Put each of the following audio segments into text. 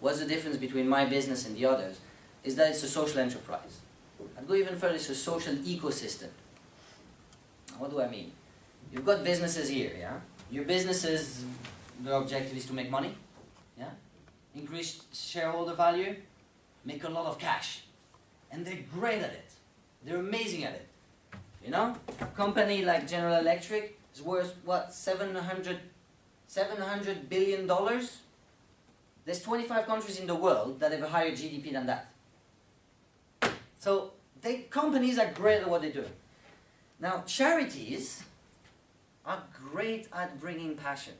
what's the difference between my business and the others, is that it's a social enterprise. I'd go even further, it's a social ecosystem. What do I mean? You've got businesses here, yeah? Your businesses, their objective is to make money, yeah? Increase shareholder value, make a lot of cash. And they're great at it. They're amazing at it. You know? A company like General Electric is worth, what, $700 billion? There's 25 countries in the world that have a higher GDP than that. So, companies are great at what they're doing. Now, charities are great at bringing passion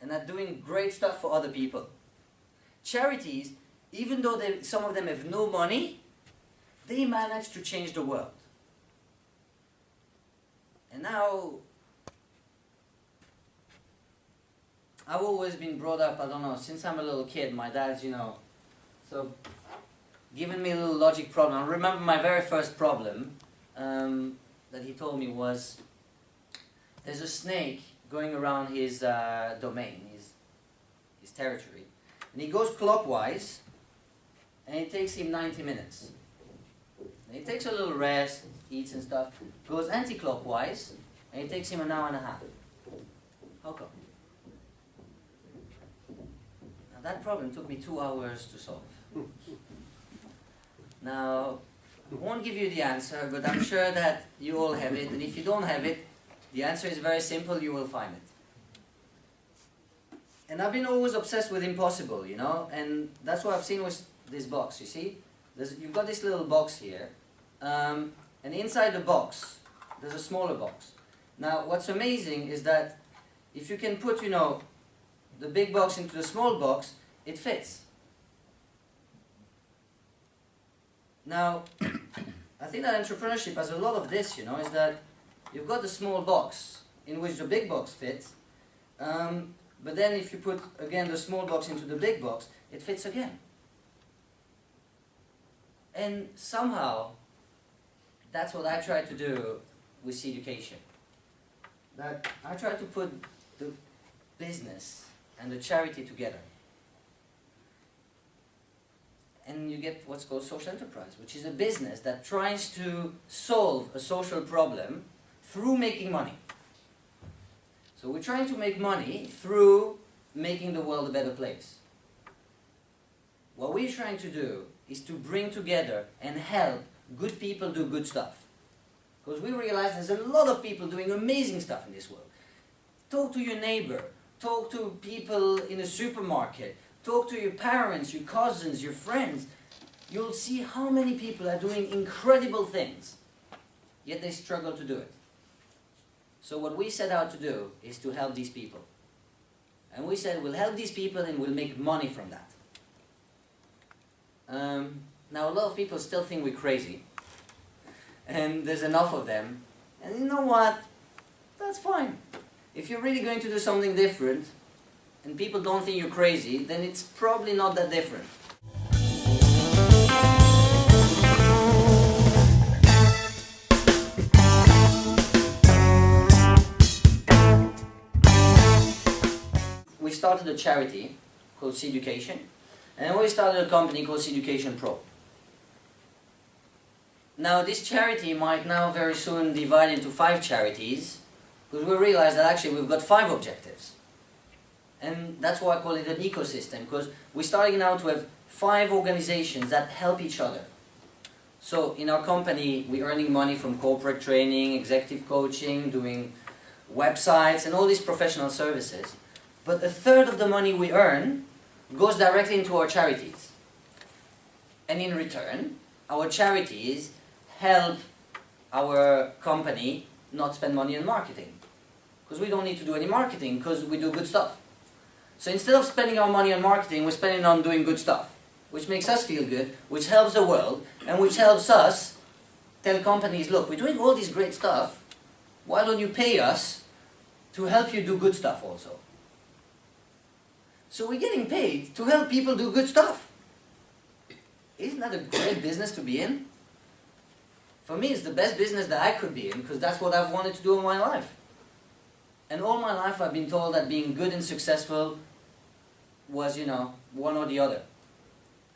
and at doing great stuff for other people. Charities, even though some of them have no money, they manage to change the world. And now, I've always been brought up, I don't know, since I'm a little kid, my dad's, sort of given me a little logic problem. I remember my very first problem that he told me was, there's a snake going around his domain, his territory, and he goes clockwise, and it takes him 90 minutes. And he takes a little rest, eats and stuff, goes anti-clockwise, and it takes him an hour and a half. How come? Now that problem took me 2 hours to solve. Now, I won't give you the answer, but I'm sure that you all have it, and if you don't have it, the answer is very simple, you will find it. And I've been always obsessed with impossible, and that's what I've seen with this box, you see? You've got this little box here, and inside the box, there's a smaller box. Now, what's amazing is that if you can put, the big box into the small box, it fits. Now, I think that entrepreneurship has a lot of this, is that you've got the small box in which the big box fits, but then if you put, again, the small box into the big box, it fits again. And somehow, that's what I try to do with SeEducation. That I try to put the business and the charity together. And you get what's called social enterprise, which is a business that tries to solve a social problem through making money. So we're trying to make money through making the world a better place. What we're trying to do is to bring together and help good people do good stuff. Because we realize there's a lot of people doing amazing stuff in this world. Talk to your neighbor, talk to people in a supermarket, talk to your parents, your cousins, your friends. You'll see how many people are doing incredible things, yet they struggle to do it. So what we set out to do is to help these people. And we said we'll help these people and we'll make money from that. Now a lot of people still think we're crazy. And there's enough of them. And you know what? That's fine. If you're really going to do something different, and people don't think you're crazy, then it's probably not that different. We started a charity called SeEducation, and then we started a company called SeEducation Pro. Now this charity might now very soon divide into 5 charities, because we realize that actually we've got 5 objectives. And that's why I call it an ecosystem, because we're starting now to have 5 organizations that help each other. So in our company, we're earning money from corporate training, executive coaching, doing websites, and all these professional services. But 1/3 of the money we earn goes directly into our charities. And in return, our charities help our company not spend money on marketing. Because we don't need to do any marketing, because we do good stuff. So instead of spending our money on marketing, we're spending it on doing good stuff, which makes us feel good, which helps the world, and which helps us tell companies, look, we're doing all this great stuff, why don't you pay us to help you do good stuff also? So we're getting paid to help people do good stuff. Isn't that a great business to be in? For me, it's the best business that I could be in, because that's what I've wanted to do in my life. And all my life I've been told that being good and successful was, one or the other.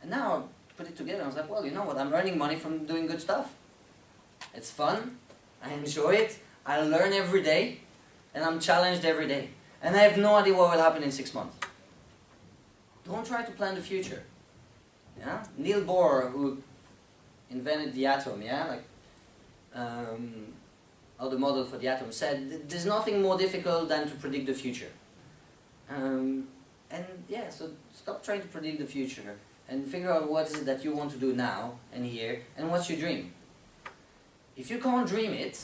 And now I put it together, I was like, well, you know what, I'm earning money from doing good stuff. It's fun, I enjoy it, I learn every day, and I'm challenged every day. And I have no idea what will happen in 6 months. Don't try to plan the future. Yeah? Niels Bohr, who invented the atom, yeah, like, or the model for the atom, said there's nothing more difficult than to predict the future. And yeah, so stop trying to predict the future and figure out what is it that you want to do now and here, and what's your dream. If you can't dream it,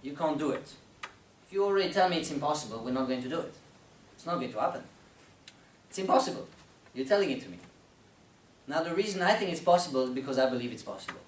you can't do it. If you already tell me it's impossible, we're not going to do it. It's not going to happen. It's impossible. You're telling it to me. Now the reason I think it's possible is because I believe it's possible.